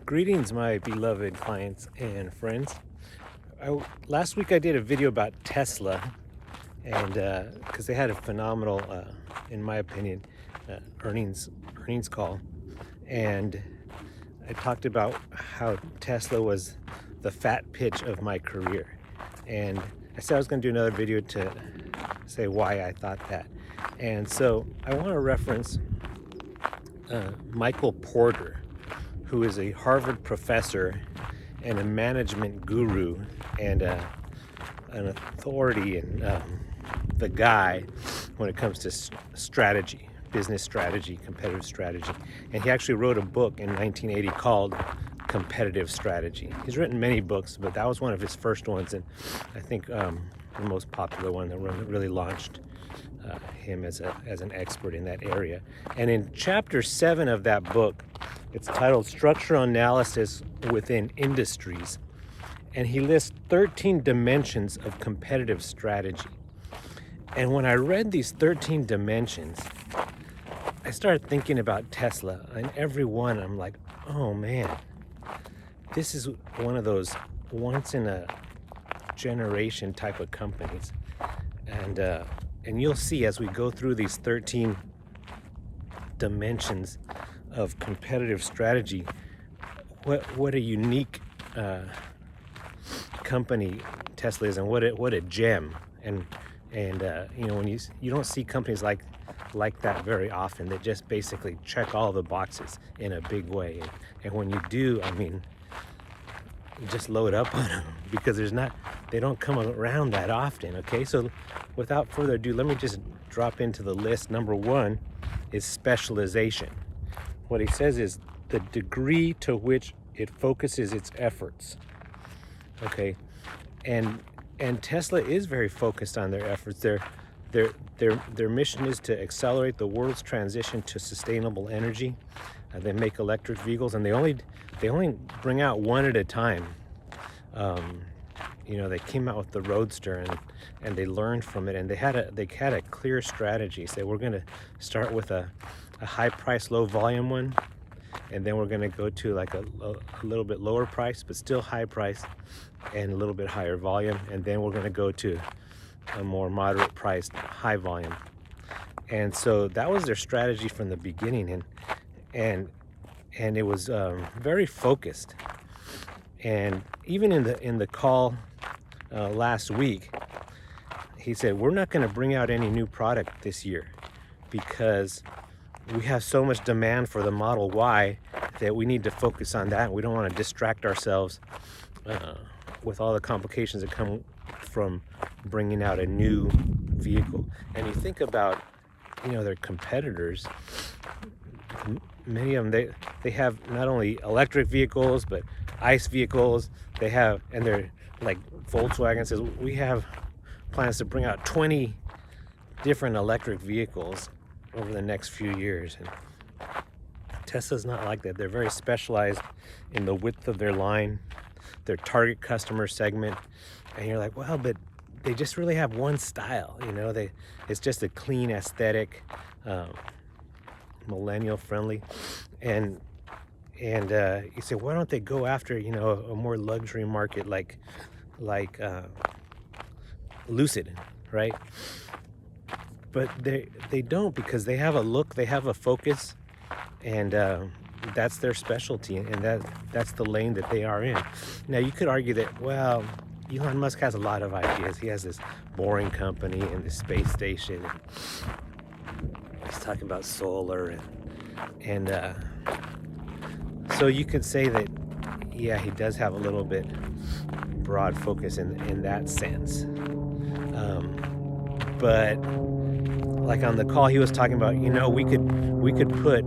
Greetings, my beloved clients and friends. Last week I did a video about Tesla, and because they had a phenomenal, in my opinion, earnings call, and I talked about how Tesla was the fat pitch of my career, and I said I was going to do another video to say why I thought that, and so I want to reference Michael Porter, who is a Harvard professor and a management guru and an authority and the guy when it comes to strategy, business strategy, competitive strategy. And he actually wrote a book in 1980 called Competitive Strategy. He's written many books, but that was one of his first ones, and I think the most popular one that really launched him as an expert in that area. And in chapter 7 of that book, it's titled Structural Analysis Within Industries, and he lists 13 dimensions of competitive strategy. And when I read these 13 dimensions, I started thinking about Tesla, and every one I'm like, oh man, this is one of those once in a generation type of companies. And you'll see as we go through these 13 dimensions of competitive strategy, what a unique company Tesla is, and what a gem. And when you don't see companies like that very often, that just basically check all the boxes in a big way. And when you do, I mean, you just load up on them, because they don't come around that often. Okay, so without further ado, let me just drop into the list. Number 1 is specialization. What he says is the degree to which it focuses its efforts. Okay, and Tesla is very focused on their efforts. Their mission is to accelerate the world's transition to sustainable energy. They make electric vehicles, and they only bring out one at a time. They came out with the Roadster, and they learned from it, and they had a clear strategy. So we're going to start with a high price, low volume one, and then we're going to go to like a little bit lower price, but still high price, and a little bit higher volume, and then we're going to go to a more moderate priced, high volume. And so that was their strategy from the beginning, and it was very focused. And even in the call last week, he said, we're not going to bring out any new product this year because we have so much demand for the Model Y that we need to focus on that. We don't want to distract ourselves with all the complications that come from bringing out a new vehicle. And you think about, their competitors, many of them, they have not only electric vehicles, but ICE vehicles. And they're like Volkswagen says, we have plans to bring out 20 different electric vehicles over the next few years. And Tesla's not like that. They're very specialized in the width of their line, their target customer segment. And you're like, well, but they just really have one style, it's just a clean aesthetic, millennial friendly. And you say, why don't they go after, a more luxury market like Lucid, right? But they don't, because they have a look, they have a focus, and that's their specialty, and that's the lane that they are in. Now, you could argue that, well, Elon Musk has a lot of ideas. He has this boring company and this space station, and he's talking about solar, and so you could say that, yeah, he does have a little bit broad focus in that sense. But like on the call, he was talking about, we could put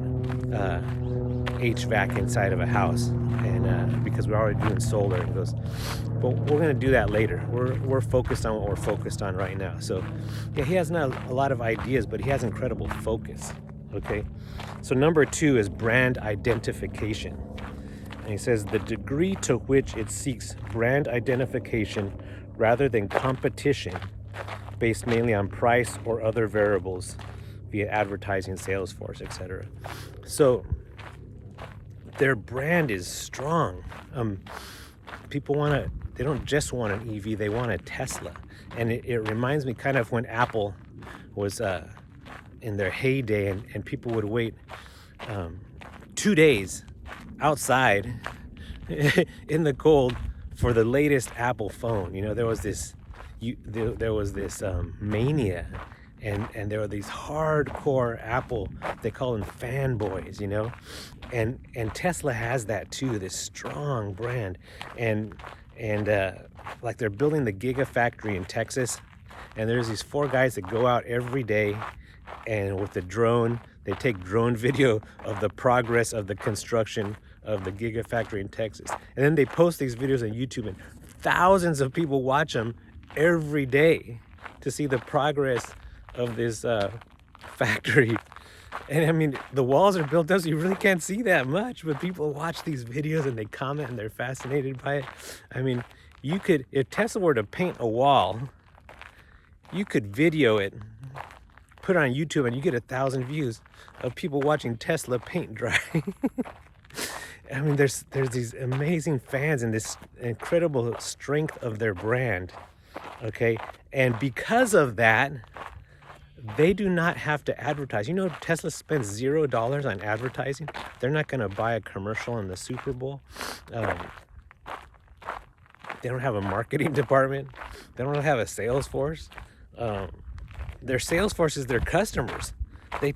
HVAC inside of a house, and because we're already doing solar. And he goes, but we're going to do that later. We're focused on what we're focused on right now. So yeah, he has not a lot of ideas, but he has incredible focus. Okay, so number 2 is brand identification. And he says the degree to which it seeks brand identification rather than competition, based mainly on price or other variables via advertising, sales force, etc. So their brand is strong. People they don't just want an EV, they want a Tesla. And it reminds me kind of when Apple was in their heyday, and people would wait 2 days outside in the cold for the latest Apple phone. There was this mania, and there were these hardcore Apple, they call them fanboys, and Tesla has that too, this strong brand, and like they're building the Gigafactory in Texas, and there's these 4 guys that go out every day, and with the drone, they take drone video of the progress of the construction of the Gigafactory in Texas, and then they post these videos on YouTube, and thousands of people watch them every day to see the progress of this factory. And I mean, the walls are built up so you really can't see that much, but people watch these videos and they comment and they're fascinated by it. I mean, you could, if Tesla were to paint a wall, you could video it, put it on YouTube, and you get 1,000 views of people watching Tesla paint dry. I mean, there's these amazing fans and this incredible strength of their brand, okay? And because of that, they do not have to advertise. Tesla spends $0 on advertising. They're not going to buy a commercial in the Super Bowl. They don't have a marketing department. They don't have a sales force. Their sales force is their customers. They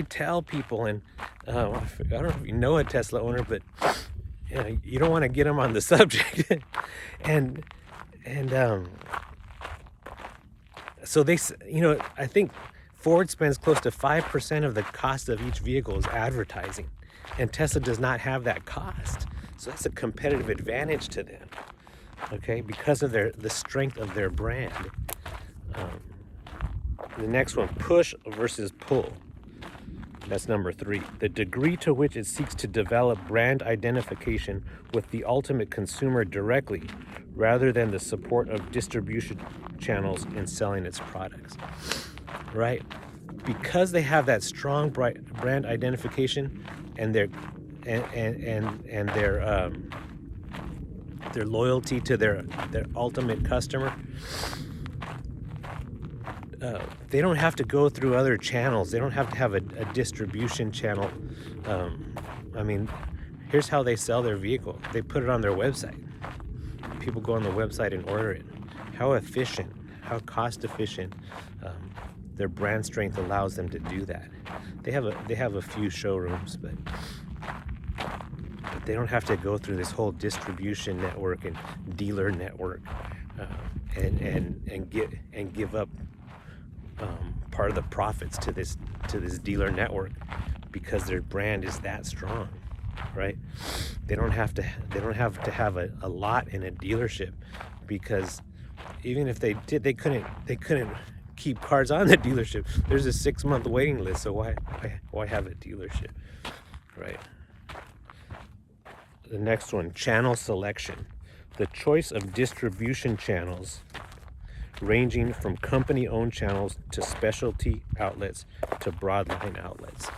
tell people, and I don't know if you know a Tesla owner, but you don't want to get them on the subject. and so they, I think Ford spends close to 5% of the cost of each vehicle is advertising, and Tesla does not have that cost. So that's a competitive advantage to them, okay, because of the strength of their brand. The next one, push versus pull. That's number 3. The degree to which it seeks to develop brand identification with the ultimate consumer directly, rather than the support of distribution channels in selling its products. Right? Because they have that strong brand identification and their loyalty to their ultimate customer, they don't have to go through other channels. They don't have to have a distribution channel. I mean, here's how they sell their vehicle. They put it on their website. People go on the website and order it. How efficient, how cost efficient. Their brand strength allows them to do that. They have a few showrooms, but they don't have to go through this whole distribution network and dealer network, and give up part of the profits to this dealer network, because their brand is that strong, right? They don't have to have a lot in a dealership, because even if they did, they couldn't keep cars on the dealership. There's a 6-month waiting list, so why have a dealership, right? The next one, channel selection. The choice of distribution channels, ranging from company-owned channels to specialty outlets to broadline outlets.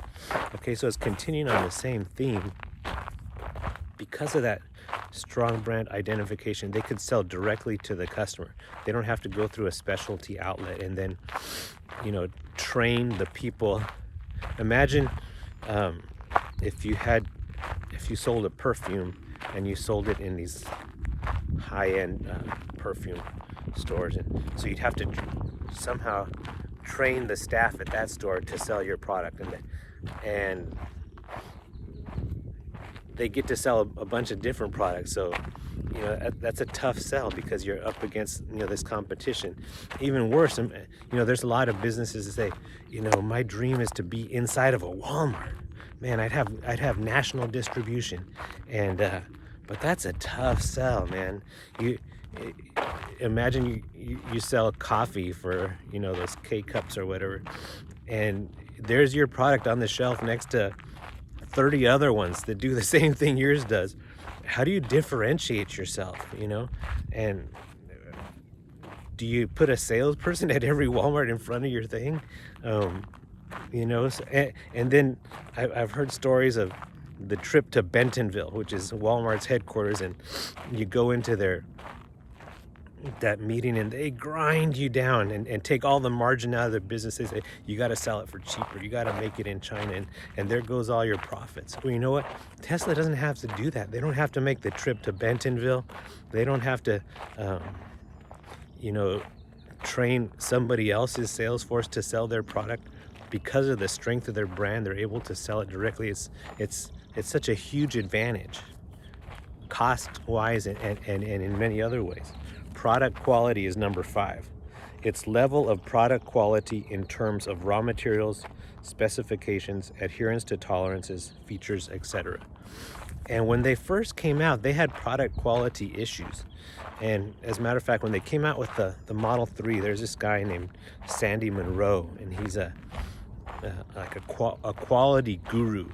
Okay, so it's continuing on the same theme. Because of that strong brand identification, they could sell directly to the customer. They don't have to go through a specialty outlet and then, train the people. Imagine if you sold a perfume and you sold it in these high-end perfume stores, and so you'd have to somehow train the staff at that store to sell your product, and they get to sell a bunch of different products. So that's a tough sell, because you're up against this competition. Even worse, there's a lot of businesses that say, my dream is to be inside of a Walmart. Man, I'd have national distribution, and but that's a tough sell, man. Imagine you sell coffee for those K-cups or whatever, and there's your product on the shelf next to 30 other ones that do the same thing yours does. How do you differentiate yourself? And do you put a salesperson at every Walmart in front of your thing? And then I've heard stories of the trip to Bentonville, which is Walmart's headquarters, and you go into that meeting and they grind you down and take all the margin out of their business. They say, you got to sell it for cheaper. You got to make it in China. And there goes all your profits. Well, you know what? Tesla doesn't have to do that. They don't have to make the trip to Bentonville. They don't have to, train somebody else's sales force to sell their product. Because of the strength of their brand, they're able to sell it directly. It's such a huge advantage, cost-wise and in many other ways. Product quality is number 5. Its level of product quality in terms of raw materials, specifications, adherence to tolerances, features, etc. And when they first came out, they had product quality issues. And as a matter of fact, when they came out with the Model 3, there's this guy named Sandy Monroe, and he's a quality guru.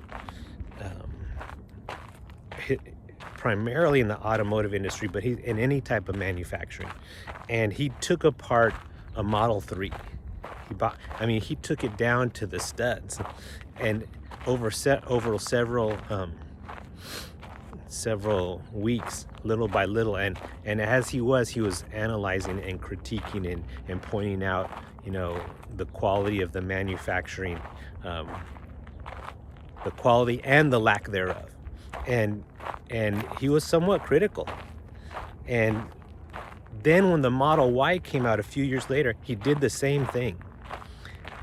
Primarily in the automotive industry, but he's in any type of manufacturing. And he took apart a Model 3. He took it down to the studs, and over several weeks, little by little, and as he was analyzing and critiquing and pointing out, the quality of the manufacturing, the quality and the lack thereof. And he was somewhat critical. And then when the Model Y came out a few years later, he did the same thing.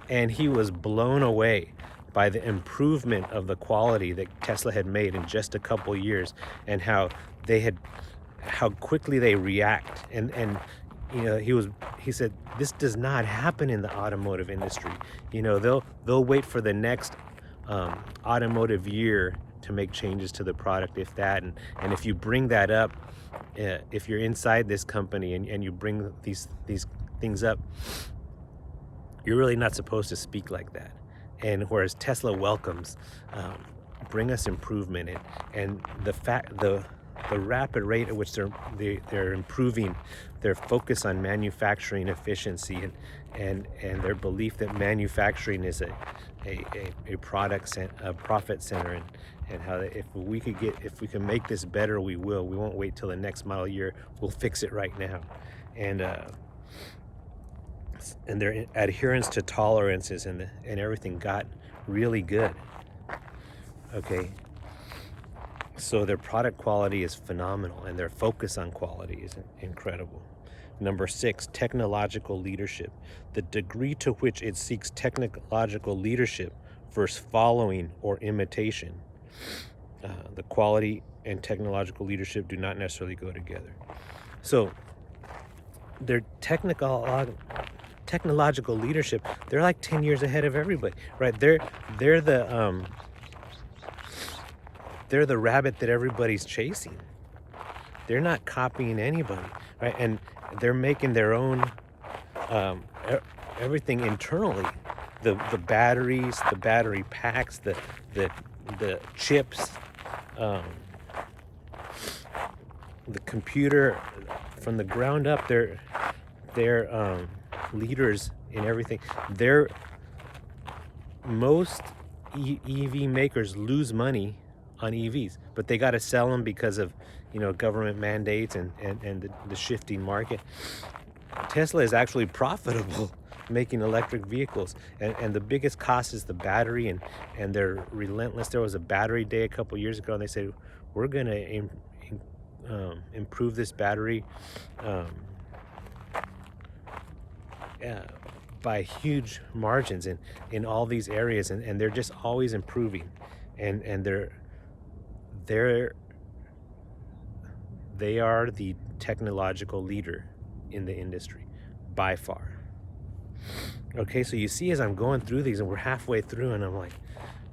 And he was blown away by the improvement of the quality that Tesla had made in just a couple years, and how quickly they react. And he said, this does not happen in the automotive industry. They'll wait for the next automotive year to make changes to the product, if that, and if you bring that up, if you're inside this company and you bring these things up, you're really not supposed to speak like that. And whereas Tesla welcomes, bring us improvement, and the rapid rate at which they're improving their focus on manufacturing efficiency and their belief that manufacturing is a profit center, and how if we can make this better, we will. We won't wait till the next model year. We'll fix it right now. And their adherence to tolerances and everything got really good. Okay. So their product quality is phenomenal, and their focus on quality is incredible. Number 6, technological leadership. The degree to which it seeks technological leadership versus following or imitation. The quality and technological leadership do not necessarily go together. So their technological leadership, they're like 10 years ahead of everybody, right? They're the rabbit that everybody's chasing. They're not copying anybody, right? And they're making their own everything internally. The batteries, the battery packs, the chips, the computer, from the ground up. They're leaders in everything. Most EV makers lose money on EVs, but they got to sell them because of government mandates and the shifting market. Tesla is actually profitable making electric vehicles, and the biggest cost is the battery, and they're relentless. There was a battery day a couple years ago, and they said, we're going to improve this battery by huge margins in all these areas, and they're just always improving, and they are the technological leader in the industry by far. Okay, so you see, as I'm going through these, and we're halfway through, and I'm like,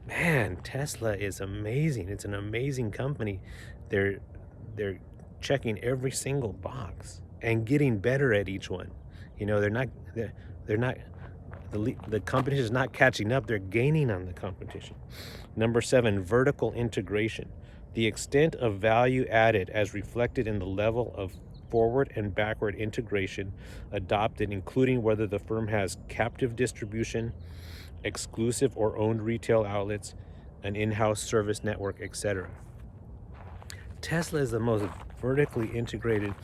man, Tesla is amazing. It's an amazing company. They're checking every single box and getting better at each one. They're not the competition is not catching up. They're gaining on the competition. Number 7, vertical integration. The extent of value added as reflected in the level of forward and backward integration adopted, including whether the firm has captive distribution, exclusive or owned retail outlets, an in-house service network, etc. Tesla is the most vertically integrated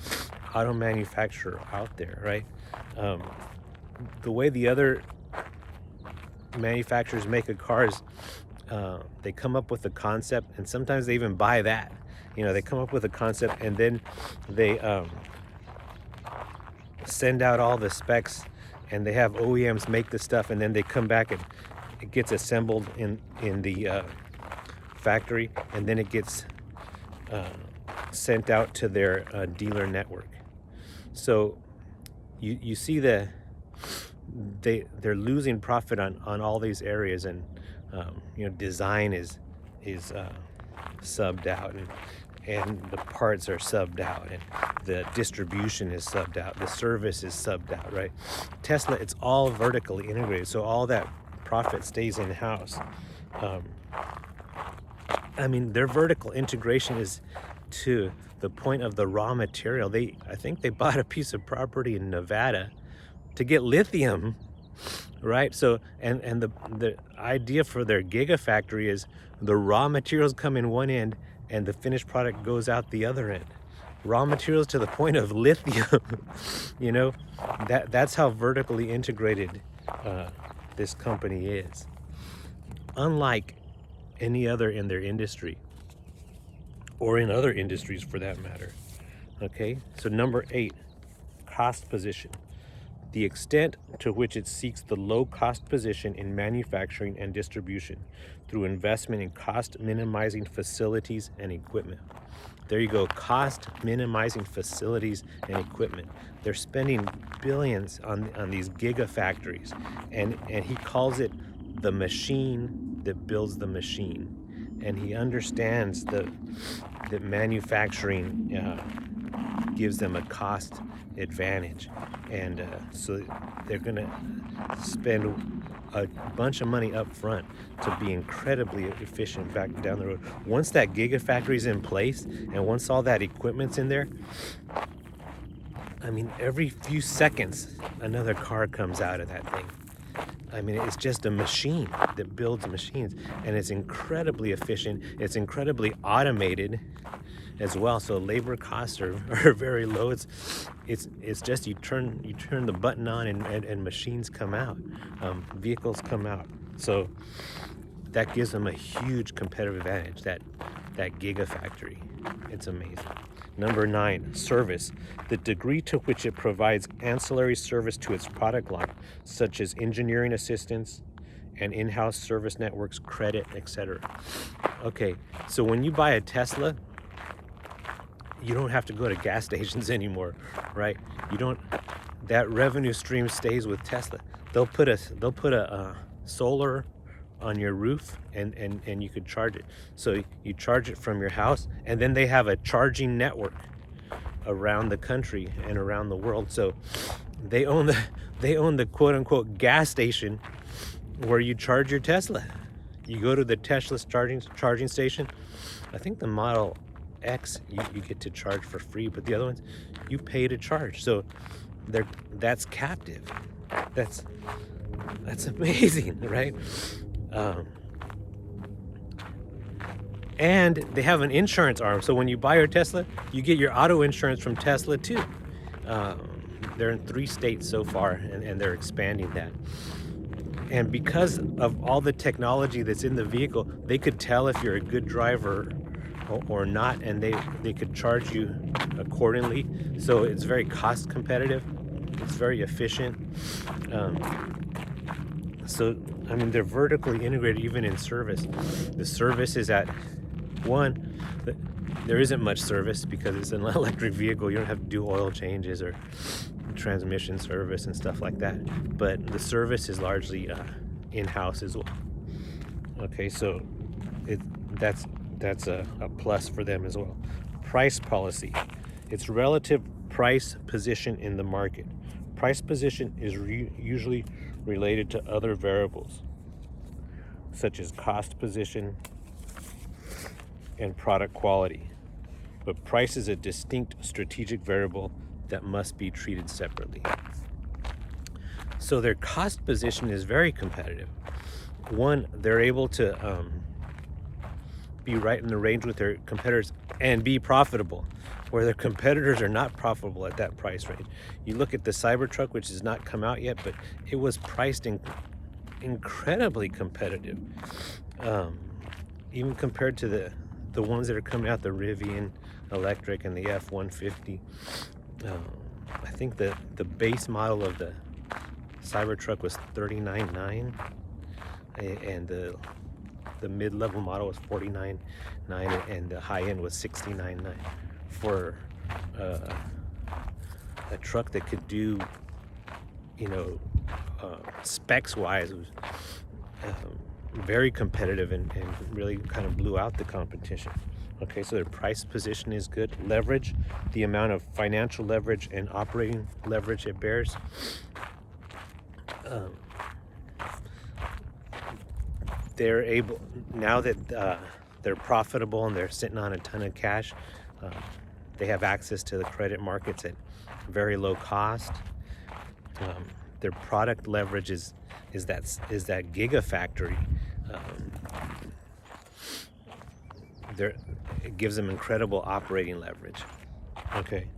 auto manufacturer out there, right? Um, the way the other manufacturers make a car is they come up with a concept, and sometimes they even buy that. They come up with a concept, and then they send out all the specs, and they have OEMs make the stuff, and then they come back and it gets assembled in the factory, and then it gets sent out to their dealer network. So you see they're losing profit on all these areas, and design is subbed out, and the parts are subbed out, and the distribution is subbed out, the service is subbed out, right? Tesla, it's all vertically integrated, so all that profit stays in-house. Their vertical integration is to the point of the raw material. I think they bought a piece of property in Nevada to get lithium, right? So, and the idea for their gigafactory is the raw materials come in one end and the finished product goes out the other end. Raw materials to the point of lithium. That's how vertically integrated this company is. Unlike any other in their industry, or in other industries for that matter. Okay, so number 8, cost position. The extent to which it seeks the low cost position in manufacturing and distribution through investment in cost minimizing facilities and equipment. There you go, cost minimizing facilities and equipment. They're spending billions on these gigafactories, and he calls it the machine that builds the machine. And he understands that manufacturing gives them a cost advantage, and so they're going to spend a bunch of money up front to be incredibly efficient back down the road. Once that gigafactory is in place, and once all that equipment's in there, every few seconds another car comes out of that thing. It's just a machine that builds machines, and it's incredibly efficient. It's incredibly automated as well, so labor costs are very low. It's just you turn the button on, and machines come out, vehicles come out. So that gives them a huge competitive advantage, that gigafactory. It's amazing. Number 9, service. The degree to which it provides ancillary service to its product line, such as engineering assistance and in-house service networks, credit, etc. Okay, so when you buy a Tesla, you don't have to go to gas stations anymore, right? That revenue stream stays with Tesla. They'll put a solar on your roof, and you could charge it. So you charge it from your house, and then they have a charging network around the country and around the world. So they own the quote unquote gas station where you charge your Tesla. You go to the Tesla charging station. I think the Model X you get to charge for free, but the other ones you pay to charge. So that's captive. That's amazing, right? And they have an insurance arm. So when you buy your Tesla, you get your auto insurance from Tesla too. They're in 3 states so far, and they're expanding that. And because of all the technology that's in the vehicle, they could tell if you're a good driver or not, and they could charge you accordingly. So it's very cost competitive. It's very efficient. So they're vertically integrated even in service. The service is at there isn't much service because it's an electric vehicle. You don't have to do oil changes or transmission service and stuff like that. But the service is largely in-house as well. Okay, so that's a plus for them as well. Price policy. Its relative price position in the market. Price position is usually related to other variables, such as cost position and product quality. But price is a distinct strategic variable that must be treated separately. So their cost position is very competitive. One, they're able to be right in the range with their competitors and be profitable, where their competitors are not profitable at that price range. You look at the Cybertruck, which has not come out yet, but it was priced incredibly competitive, even compared to the ones that are coming out, the Rivian electric and the F-150. I think the base model of the Cybertruck was $39,900, and the mid-level model was $49,900, and the high end was $69,900 for a truck that could do, specs wise, was very competitive and really kind of blew out the competition. Okay, so their price position is good. Leverage, the amount of financial leverage and operating leverage it bears. They're able, now that they're profitable and they're sitting on a ton of cash, they have access to the credit markets at very low cost. Their product leverage is that gigafactory. It gives them incredible operating leverage. Okay.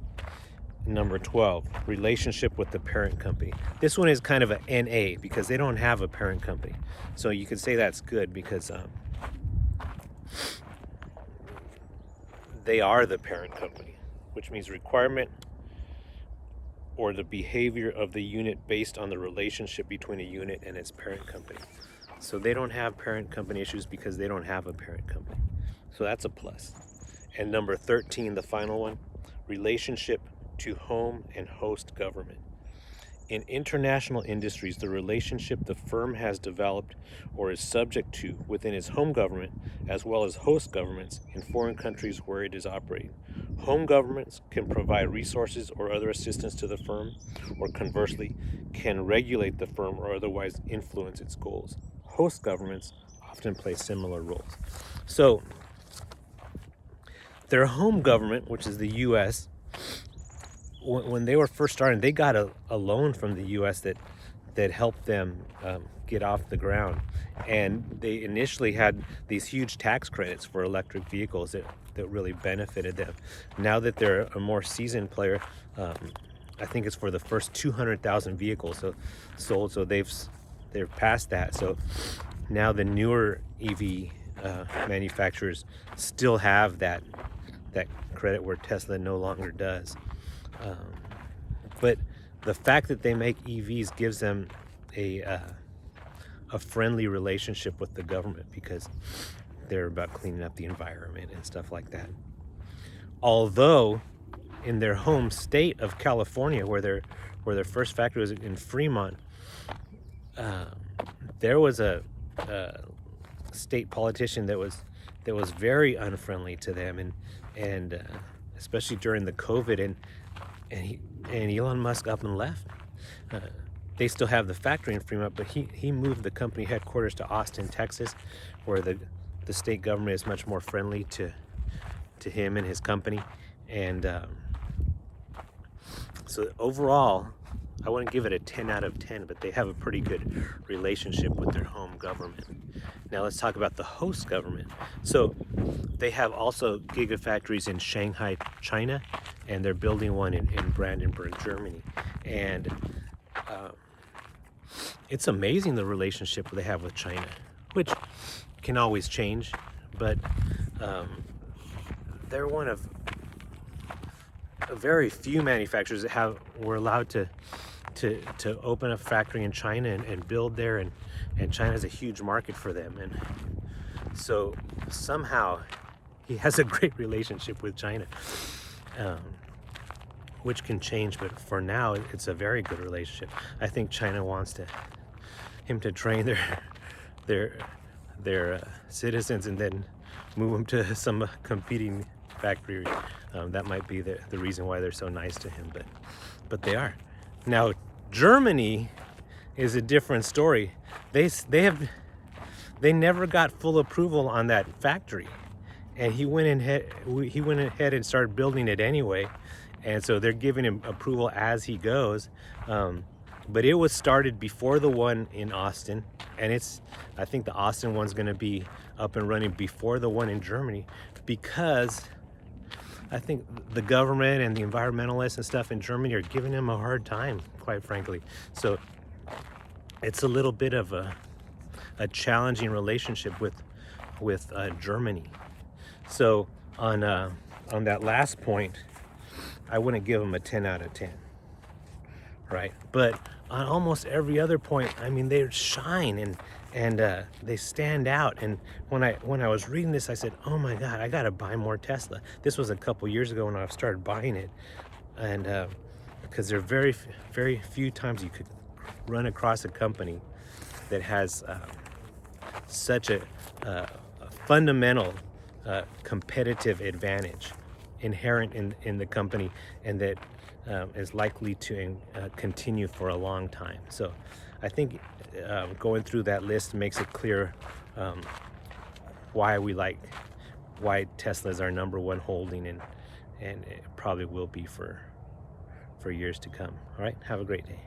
Number 12, relationship with the parent company. This one is kind of a NA because they don't have a parent company. So you could say that's good because they are the parent company, which means requirement or the behavior of the unit based on the relationship between a unit and its parent company. So they don't have parent company issues because they don't have a parent company. So that's a plus. And number 13, the final one, relationship to home and host government. In international industries, the relationship the firm has developed or is subject to within its home government, as well as host governments in foreign countries where it is operating. Home governments can provide resources or other assistance to the firm, or conversely, can regulate the firm or otherwise influence its goals. Host governments often play similar roles. So, their home government, which is the U.S., when they were first starting, they got a loan from the U.S. that helped them get off the ground. And they initially had these huge tax credits for electric vehicles that really benefited them. Now that they're a more seasoned player, I think it's for the first 200,000 vehicles sold, so they're past that. So now the newer EV manufacturers still have that credit where Tesla no longer does. But the fact that they make EVs gives them a friendly relationship with the government because they're about cleaning up the environment and stuff like that. Although in their home state of California, where their first factory was in Fremont, there was a state politician that was very unfriendly to them, and especially during the COVID, and Elon Musk up and left. They still have the factory in Fremont, but he moved the company headquarters to Austin, Texas, where the state government is much more friendly to him and his company. And so overall, I wouldn't give it a 10 out of 10, but they have a pretty good relationship with their home government. Now let's talk about the host government. So they have also gigafactories in Shanghai, China, and they're building one in Brandenburg, Germany. And it's amazing the relationship they have with China, which can always change, but they're one of very few manufacturers that were allowed to open a factory in China and build there, and China is a huge market for them, and so somehow he has a great relationship with China, which can change, but for now it's a very good relationship. I think China wants him to train their citizens and then move them to some competing factory. That might be the reason why they're so nice to him, but they are. Now Germany is a different story. They never got full approval on that factory, and he went ahead and started building it anyway, and so they're giving him approval as he goes. but it was started before the one in Austin, and I think the Austin one's going to be up and running before the one in Germany, because I think the government and the environmentalists and stuff in Germany are giving them a hard time, quite frankly. So it's a little bit of a challenging relationship with Germany. So on that last point, I wouldn't give them a 10 out of 10, right? But on almost every other point, I mean, they shine and they stand out. And when I was reading this, I said, oh my God, I gotta buy more Tesla. This was a couple years ago when I started buying it, and because there are very few times you could run across a company that has such a fundamental competitive advantage inherent in the company, and that is likely to continue for a long time. So I think going through that list makes it clear why Tesla is our number one holding, and it probably will be for years to come. All right, have a great day.